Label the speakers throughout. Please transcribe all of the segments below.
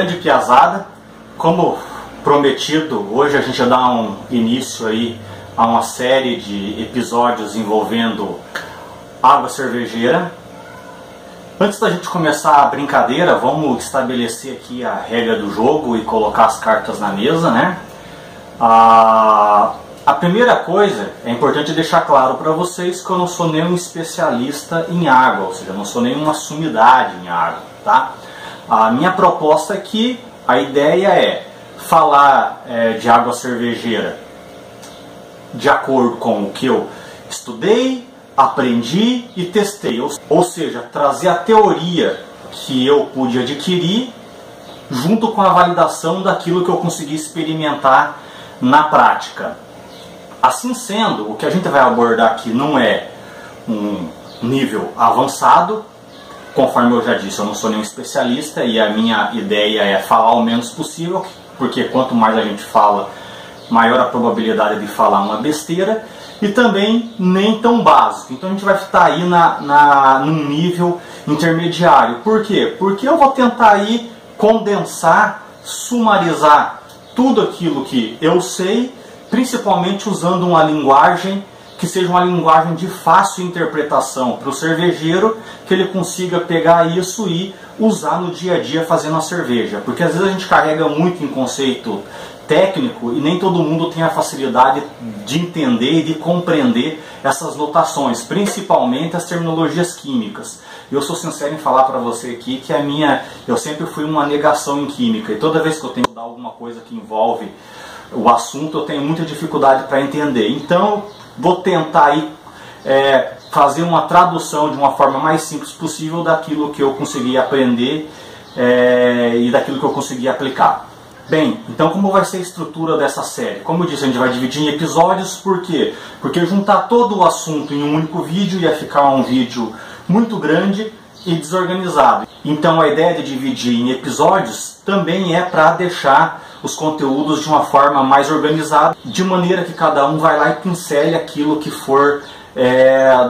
Speaker 1: Grande piazada, como prometido, hoje a gente vai dar um início aí a uma série de episódios envolvendo água cervejeira. Antes da gente começar a brincadeira, vamos estabelecer aqui a regra do jogo e colocar as cartas na mesa, né? A primeira coisa, é importante deixar claro para vocês que eu não sou nenhum especialista em água, ou seja, eu não sou nenhuma sumidade em água, tá? A minha proposta aqui, a ideia é falar de água cervejeira de acordo com o que eu estudei, aprendi e testei, ou seja, trazer a teoria que eu pude adquirir junto com a validação daquilo que eu consegui experimentar na prática. Assim sendo, o que a gente vai abordar aqui não é um nível avançado, conforme eu já disse, eu não sou nenhum especialista e a minha ideia é falar o menos possível, porque quanto mais a gente fala, maior a probabilidade de falar uma besteira, e também nem tão básico. Então a gente vai estar aí num nível intermediário. Por quê? Porque eu vou tentar aí condensar, sumarizar tudo aquilo que eu sei, principalmente usando uma linguagem que seja uma linguagem de fácil interpretação para o cervejeiro, que ele consiga pegar isso e usar no dia a dia fazendo a cerveja. Porque às vezes a gente carrega muito em conceito técnico e nem todo mundo tem a facilidade de entender e de compreender essas notações, principalmente as terminologias químicas. Eu sou sincero em falar para você aqui que eu sempre fui uma negação em química, e toda vez que eu tenho que dar alguma coisa que envolve o assunto, eu tenho muita dificuldade para entender. Então, vou tentar aí, fazer uma tradução de uma forma mais simples possível daquilo que eu consegui aprender e daquilo que eu consegui aplicar. Bem, então como vai ser a estrutura dessa série? Como eu disse, a gente vai dividir em episódios. Por quê? Porque juntar todo o assunto em um único vídeo ia ficar um vídeo muito grande e desorganizado. Então a ideia de dividir em episódios também é para deixar os conteúdos de uma forma mais organizada, de maneira que cada um vai lá e pincele aquilo que for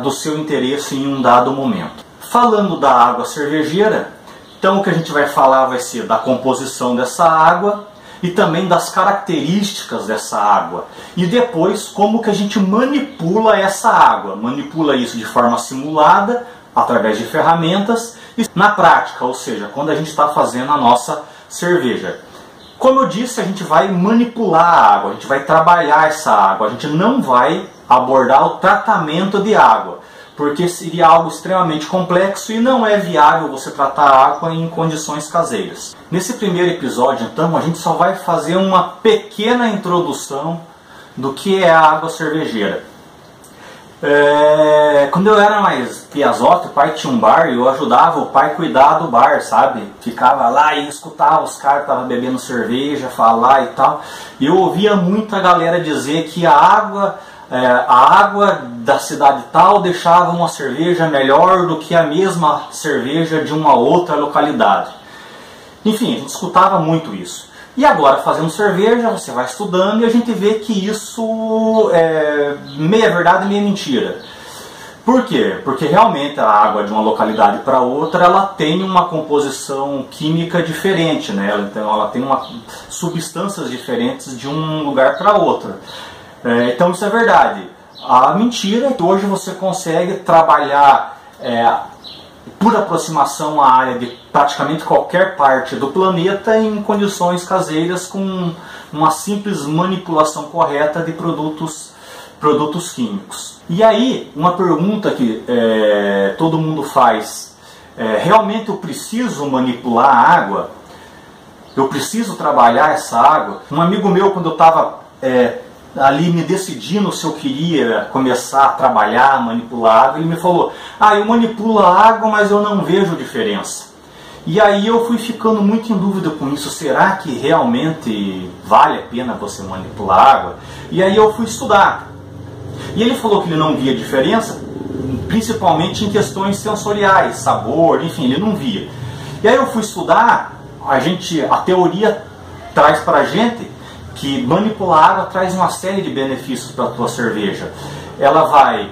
Speaker 1: do seu interesse em um dado momento. Falando da água cervejeira, então o que a gente vai falar vai ser da composição dessa água e também das características dessa água. E depois como que a gente manipula essa água. Manipula isso de forma simulada, através de ferramentas, e na prática, ou seja, quando a gente está fazendo a nossa cerveja. Como eu disse, a gente vai manipular a água, a gente vai trabalhar essa água, a gente não vai abordar o tratamento de água, porque seria algo extremamente complexo e não é viável você tratar a água em condições caseiras. Nesse primeiro episódio, então, a gente só vai fazer uma pequena introdução do que é a água cervejeira. Quando eu era mais piazote, o pai tinha um bar e eu ajudava o pai a cuidar do bar, sabe? Ficava lá e escutava os caras que estavam bebendo cerveja, falar e tal. E eu ouvia muita galera dizer que a água da cidade tal deixava uma cerveja melhor do que a mesma cerveja de uma outra localidade. Enfim, a gente escutava muito isso. E agora, fazendo cerveja, você vai estudando e a gente vê que isso é meia verdade e meia mentira. Por quê? Porque realmente a água de uma localidade para outra, ela tem uma composição química diferente, né? Então ela tem substâncias diferentes de um lugar para outro. Então isso é verdade. A mentira é que hoje você consegue trabalhar por aproximação à área de praticamente qualquer parte do planeta em condições caseiras com uma simples manipulação correta de produtos químicos. E aí, uma pergunta que todo mundo faz, realmente eu preciso manipular a água? Eu preciso trabalhar essa água? Um amigo meu, quando eu estava ali me decidindo se eu queria começar a trabalhar, manipular a água, ele me falou: eu manipulo a água, mas eu não vejo diferença. E aí eu fui ficando muito em dúvida com isso. Será que realmente vale a pena você manipular a água? E aí eu fui estudar. E ele falou que ele não via diferença, principalmente em questões sensoriais, sabor, enfim, ele não via. E aí eu fui estudar, a teoria traz pra gente que manipular a água traz uma série de benefícios para a tua cerveja. Ela vai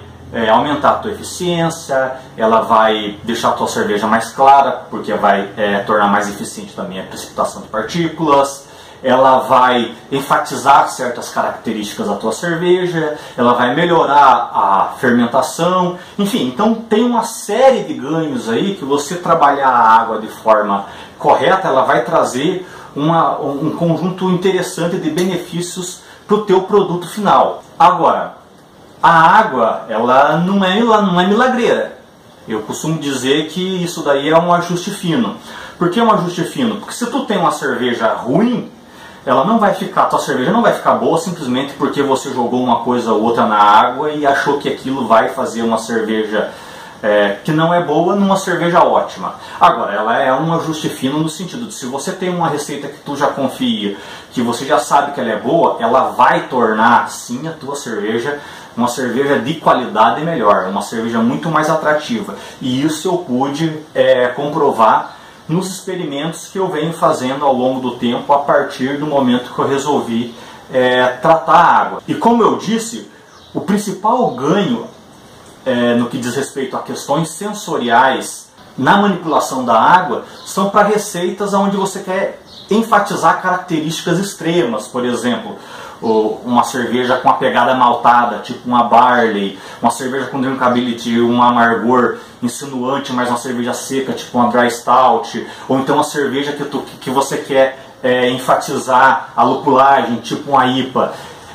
Speaker 1: aumentar a tua eficiência, ela vai deixar a tua cerveja mais clara, porque vai tornar mais eficiente também a precipitação de partículas, ela vai enfatizar certas características da tua cerveja, ela vai melhorar a fermentação, enfim, então tem uma série de ganhos aí que você trabalhar a água de forma correta, ela vai trazer um conjunto interessante de benefícios para o teu produto final. Agora, a água, ela não é milagreira. Eu costumo dizer que isso daí é um ajuste fino. Por que um ajuste fino? Porque se tu tem uma cerveja ruim, ela não vai ficar, tua cerveja não vai ficar boa simplesmente porque você jogou uma coisa ou outra na água e achou que aquilo vai fazer uma cerveja que não é boa numa cerveja ótima. Agora, ela é um ajuste fino no sentido de se você tem uma receita que tu já confia, que você já sabe que ela é boa, ela vai tornar sim a tua cerveja uma cerveja de qualidade melhor, uma cerveja muito mais atrativa. E isso eu pude comprovar nos experimentos que eu venho fazendo ao longo do tempo, a partir do momento que eu resolvi tratar a água. E como eu disse, o principal ganho no que diz respeito a questões sensoriais na manipulação da água são para receitas onde você quer enfatizar características extremas, por exemplo, uma cerveja com a pegada maltada, tipo uma barley, uma cerveja com drinkability, um amargor insinuante, mas uma cerveja seca, tipo uma dry stout, ou então uma cerveja que você quer enfatizar a lupulagem, tipo uma IPA.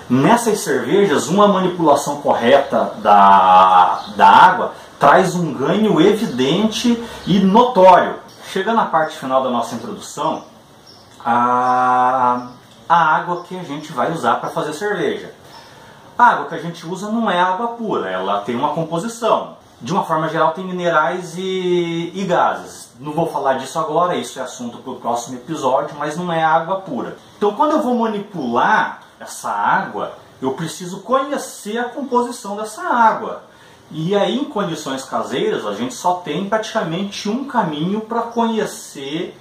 Speaker 1: Nessas cervejas, uma manipulação correta da água traz um ganho evidente e notório. Chegando à parte final da nossa introdução, a água que a gente vai usar para fazer cerveja. A água que a gente usa não é água pura, ela tem uma composição. De uma forma geral tem minerais e gases. Não vou falar disso agora, isso é assunto para o próximo episódio, mas não é água pura. Então quando eu vou manipular essa água, eu preciso conhecer a composição dessa água. E aí, em condições caseiras, a gente só tem praticamente um caminho para conhecer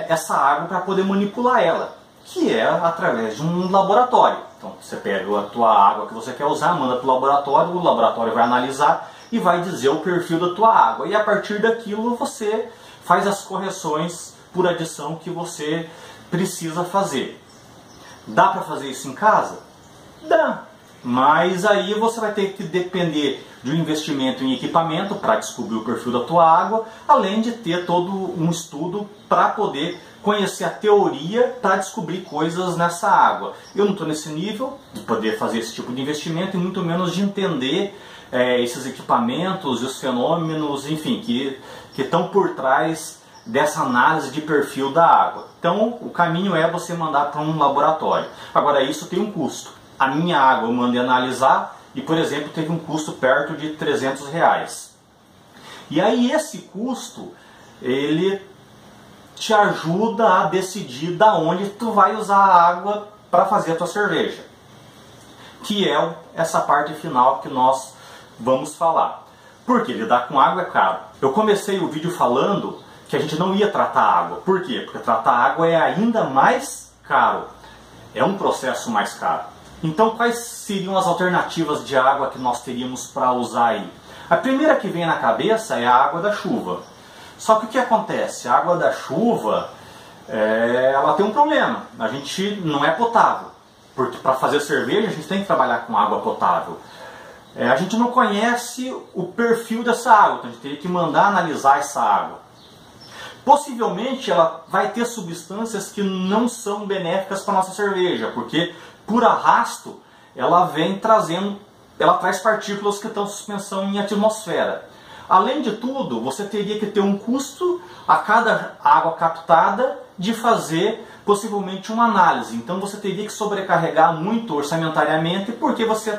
Speaker 1: essa água, para poder manipular ela, que é através de um laboratório. Então, você pega a tua água que você quer usar, manda para o laboratório vai analisar e vai dizer o perfil da tua água. E a partir daquilo, você faz as correções por adição que você precisa fazer. Dá para fazer isso em casa? Dá. Mas aí você vai ter que depender de um investimento em equipamento para descobrir o perfil da tua água, além de ter todo um estudo para poder conhecer a teoria para descobrir coisas nessa água. Eu não estou nesse nível de poder fazer esse tipo de investimento e muito menos de entender esses equipamentos e os fenômenos, enfim, que estão por trás dessa análise de perfil da água. Então, o caminho é você mandar para um laboratório. Agora, isso tem um custo. A minha água eu mandei analisar e, por exemplo, teve um custo perto de R$300. E aí esse custo, ele te ajuda a decidir da onde tu vai usar a água para fazer a tua cerveja, que é essa parte final que nós vamos falar. Porque lidar com água é caro. Eu comecei o vídeo falando que a gente não ia tratar água. Por quê? Porque tratar água é ainda mais caro. É um processo mais caro. Então, quais seriam as alternativas de água que nós teríamos para usar aí? A primeira que vem na cabeça é a água da chuva. Só que o que acontece? A água da chuva, ela tem um problema. A gente não é potável. Porque para fazer cerveja, a gente tem que trabalhar com água potável. A gente não conhece o perfil dessa água. Então, a gente teria que mandar analisar essa água. Possivelmente ela vai ter substâncias que não são benéficas para a nossa cerveja, porque por arrasto ela traz partículas que estão em suspensão em atmosfera. Além de tudo, você teria que ter um custo a cada água captada de fazer possivelmente uma análise. Então você teria que sobrecarregar muito orçamentariamente, porque você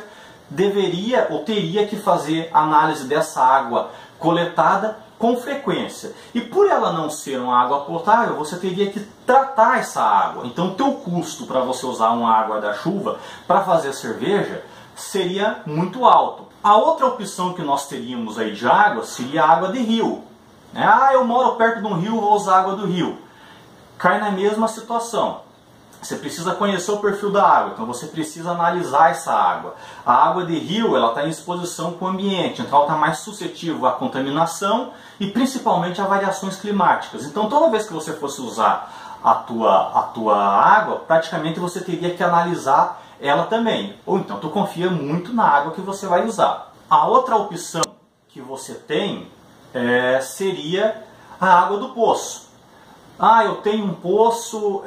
Speaker 1: deveria ou teria que fazer análise dessa água coletada com frequência. E por ela não ser uma água potável, você teria que tratar essa água. Então o teu custo para você usar uma água da chuva para fazer cerveja seria muito alto. A outra opção que nós teríamos aí de água seria a água de rio. Eu moro perto de um rio, vou usar água do rio. Cai na mesma situação. Você precisa conhecer o perfil da água, então você precisa analisar essa água. A água de rio está em exposição com o ambiente, então ela está mais suscetível à contaminação e principalmente a variações climáticas. Então toda vez que você fosse usar a tua água, praticamente você teria que analisar ela também. Ou então tu confia muito na água que você vai usar. A outra opção que você tem seria a água do poço. Ah, eu tenho um poço,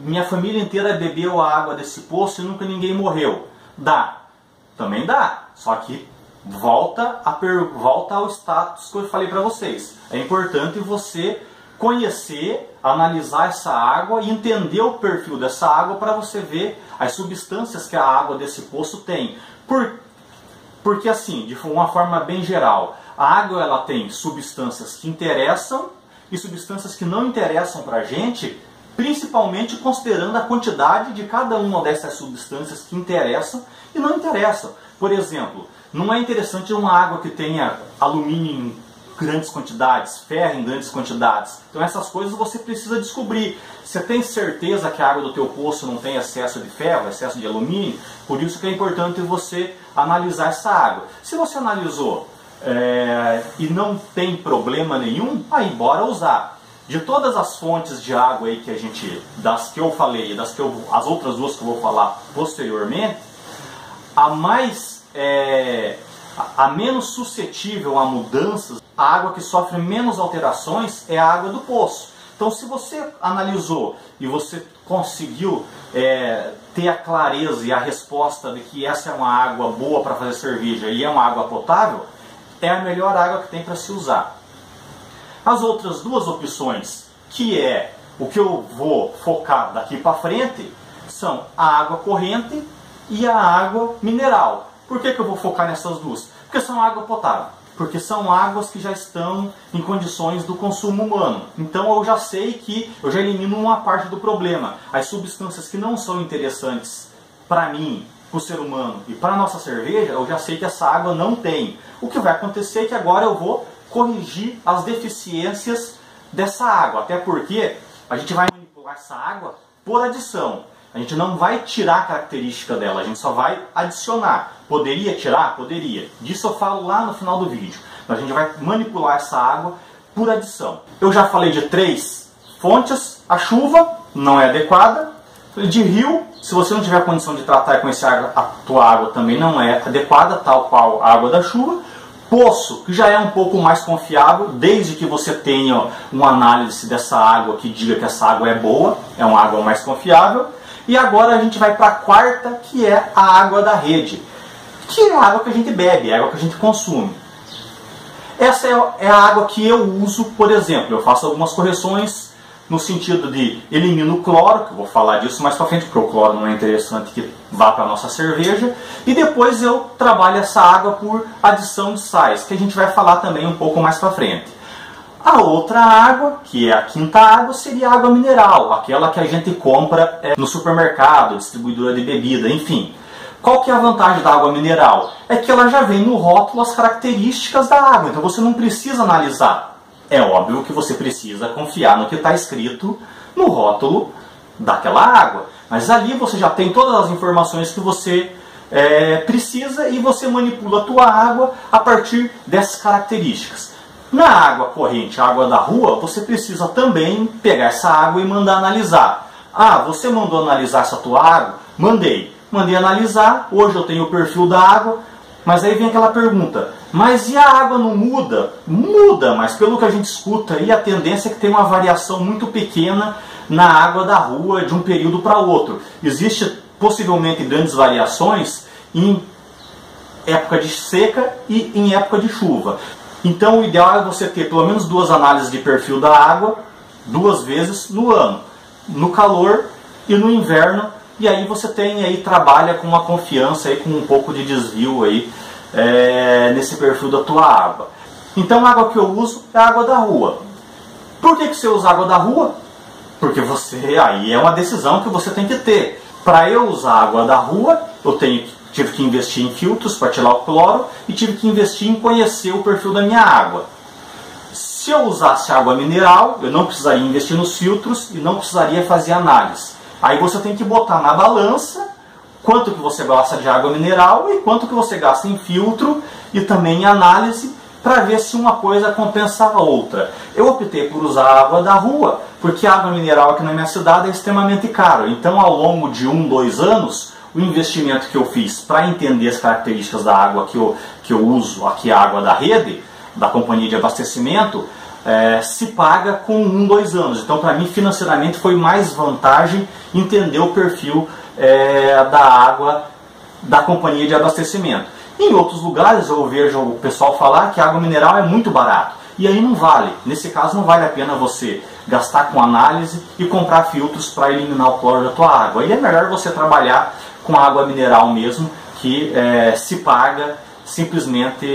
Speaker 1: minha família inteira bebeu a água desse poço e nunca ninguém morreu. Dá, também dá, só que volta ao status que eu falei para vocês. É importante você conhecer, analisar essa água e entender o perfil dessa água para você ver as substâncias que a água desse poço tem. Porque assim, de uma forma bem geral, a água ela tem substâncias que interessam e substâncias que não interessam para a gente, principalmente considerando a quantidade de cada uma dessas substâncias que interessam e não interessam. Por exemplo, não é interessante uma água que tenha alumínio em grandes quantidades, ferro em grandes quantidades. Então essas coisas você precisa descobrir. Você tem certeza que a água do teu poço não tem excesso de ferro, excesso de alumínio? Por isso que é importante você analisar essa água. Se você analisou e não tem problema nenhum, aí bora usar. De todas as fontes de água aí das que eu falei e as outras duas que eu vou falar posteriormente, a menos suscetível a mudanças, a água que sofre menos alterações é a água do poço. Então se você analisou e você conseguiu ter a clareza e a resposta de que essa é uma água boa para fazer cerveja e é uma água potável, é a melhor água que tem para se usar. As outras duas opções, que é o que eu vou focar daqui para frente, são a água corrente e a água mineral. Por que eu vou focar nessas duas? Porque são água potável. Porque são águas que já estão em condições do consumo humano. Então eu já sei que eu já elimino uma parte do problema. As substâncias que não são interessantes para mim, para o ser humano e para a nossa cerveja, eu já sei que essa água não tem. O que vai acontecer é que agora eu vou corrigir as deficiências dessa água. Até porque a gente vai manipular essa água por adição. A gente não vai tirar a característica dela, a gente só vai adicionar. Poderia tirar? Poderia. Disso eu falo lá no final do vídeo. Mas a gente vai manipular essa água por adição. Eu já falei de 3 fontes. A chuva não é adequada. De rio, se você não tiver condição de tratar com essa água, a tua água também não é adequada, tal qual a água da chuva. Poço, que já é um pouco mais confiável, desde que você tenha uma análise dessa água que diga que essa água é boa, é uma água mais confiável. E agora a gente vai para a quarta, que é a água da rede, que é a água que a gente bebe, é a água que a gente consome. Essa é a água que eu uso, por exemplo. Eu faço algumas correções no sentido de elimino o cloro, que eu vou falar disso mais para frente, porque o cloro não é interessante que vá para a nossa cerveja. E depois eu trabalho essa água por adição de sais, que a gente vai falar também um pouco mais para frente. A outra água, que é a quinta água, seria a água mineral, aquela que a gente compra no supermercado, distribuidora de bebida, enfim. Qual que é a vantagem da água mineral? É que ela já vem no rótulo as características da água, então você não precisa analisar. É óbvio que você precisa confiar no que está escrito no rótulo daquela água. Mas ali você já tem todas as informações que você precisa e você manipula a tua água a partir dessas características. Na água corrente, a água da rua, você precisa também pegar essa água e mandar analisar. Ah, você mandou analisar essa tua água? Mandei analisar, hoje eu tenho o perfil da água, mas aí vem aquela pergunta, mas e a água não muda? Muda, mas pelo que a gente escuta aí, a tendência é que tem uma variação muito pequena na água da rua de um período para outro. Existe possivelmente grandes variações em época de seca e em época de chuva. Então o ideal é você ter pelo menos 2 análises de perfil da água 2 vezes no ano, no calor e no inverno, e aí você trabalha com uma confiança, aí, com um pouco de desvio aí, nesse perfil da tua água. Então a água que eu uso é a água da rua. Por que você usa água da rua? Porque aí é uma decisão que você tem que ter. Para eu usar a água da rua, tive que investir em filtros para tirar o cloro e tive que investir em conhecer o perfil da minha água. Se eu usasse água mineral, eu não precisaria investir nos filtros e não precisaria fazer análise. Aí você tem que botar na balança quanto que você gasta de água mineral e quanto que você gasta em filtro e também em análise, para ver se uma coisa compensa a outra. Eu optei por usar água da rua, porque a água mineral aqui na minha cidade é extremamente cara. Então, ao longo de 1, 2 anos, o investimento que eu fiz para entender as características da água que eu uso, aqui a água da rede, da companhia de abastecimento, se paga com 1, 2 anos. Então, para mim, financeiramente, foi mais vantagem entender o perfil da água da companhia de abastecimento. Em outros lugares eu vejo o pessoal falar que a água mineral é muito barato. E aí não vale. Nesse caso não vale a pena você gastar com análise e comprar filtros para eliminar o cloro da tua água. E é melhor você trabalhar com água mineral mesmo, que se paga simplesmente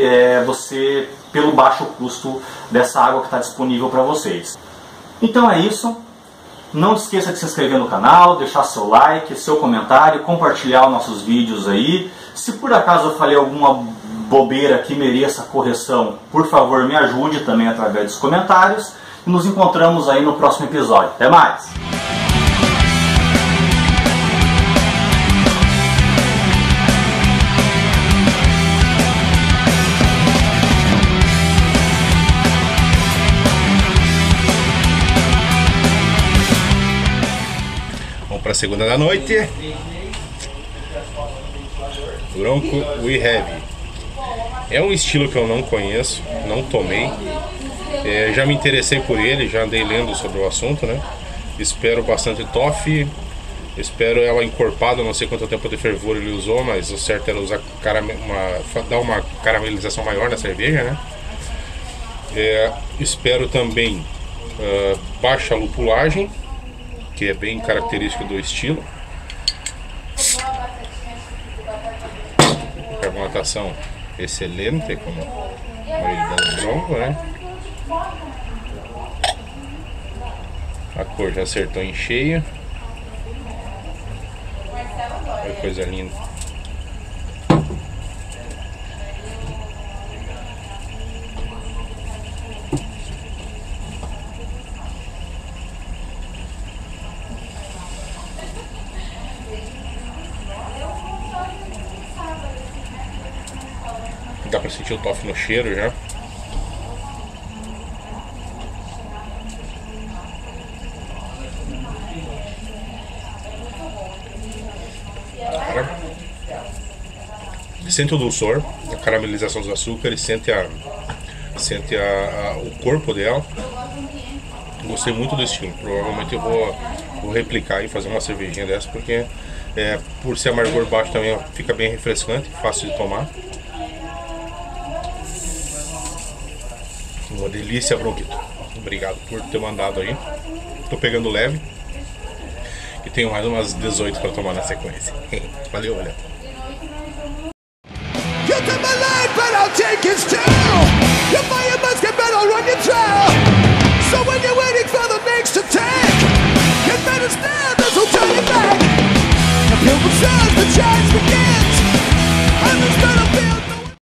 Speaker 1: você pelo baixo custo dessa água que está disponível para vocês. Então é isso. Não esqueça de se inscrever no canal, deixar seu like, seu comentário, compartilhar os nossos vídeos aí. Se por acaso eu falei alguma bobeira que mereça correção, por favor me ajude também através dos comentários. E nos encontramos aí no próximo episódio. Até mais!
Speaker 2: Vamos para a segunda da noite. Bronco We Have. É um estilo que eu não conheço, não tomei. Já me interessei por ele, já andei lendo sobre o assunto, né? Espero bastante toffee. Espero ela encorpada, não sei quanto tempo de fervor ele usou, mas o certo era usar dar uma caramelização maior na cerveja, né? Espero também baixa lupulagem, que é bem característica do estilo. Carbonatação excelente, como a maioria das Bronco, né? A cor já acertou em cheio. Olha que coisa linda. Dá pra sentir o toffee no cheiro já. Sente o dulçor, a caramelização dos açúcares, sente o corpo dela. Gostei muito do estilo. Provavelmente eu vou replicar e fazer uma cervejinha dessa, porque por ser amargor baixo também fica bem refrescante, fácil de tomar. Uma delícia, Bronquito. Obrigado por ter mandado aí. Tô pegando leve. E tenho mais umas 18 para tomar na sequência. Valeu, valeu. You took my life, but I'll take it still. You fire must get better, run your